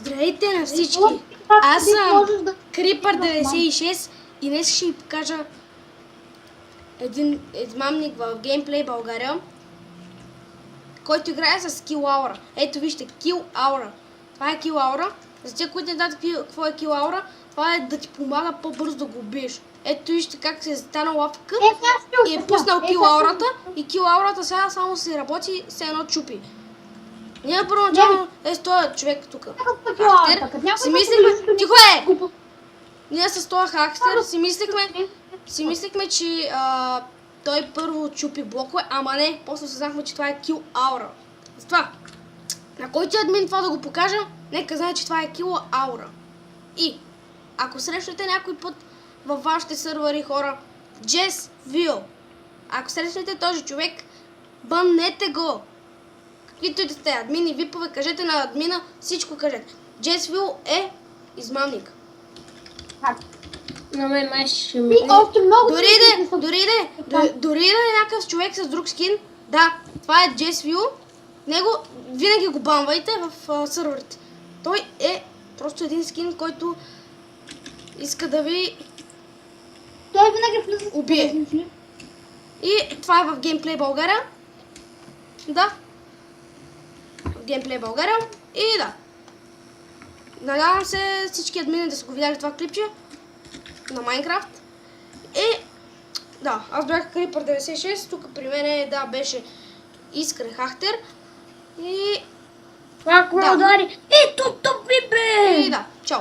Здравейте на всички! Аз съм Creeper96 и днес ще ви покажа един измамник в Gameplay България, който играе с Kill Aura. Ето вижте, Kill Aura. Това е Kill Aura. За тия, които не знаят какво е Kill Aura, това е да ти помага по-бързо да го убиеш. Ето вижте как се е станал лапка и е пуснал Kill Aura-та и Kill Aura-та сега само се работи с едно чупи. Ние първоначално с този човек тук. Си мислихме, тихо е! Ние с този хакстер си мислихме, че той първо чупи блокове, ама не, после съзнахме, че това е Kill Aura. Затова, на който админ това да го покажа, нека знае, че това е Kill Aura. И, ако срещнете някой път във вашите сървъри хора, JessVille, ако срещнете този човек, баннете го. Каквито и да сте админи, випове, кажете на админа, всичко кажете. JessVille е измамник. На мен май ще ми... Дори да е някакъв човек с друг скин, да, това е JessVille, него винаги го банвайте в сървърите. Той е просто един скин, който иска да ви убие. И това е в Gameplay България. Да. В Gameplay България. И да. Надявам се всички админи да са го видяли това клипче на Майнкрафт. И да, аз бях Creeper96, тук при мен беше Искрен Хахтер. И Ако удари, ето тук ми бе! И да, чао!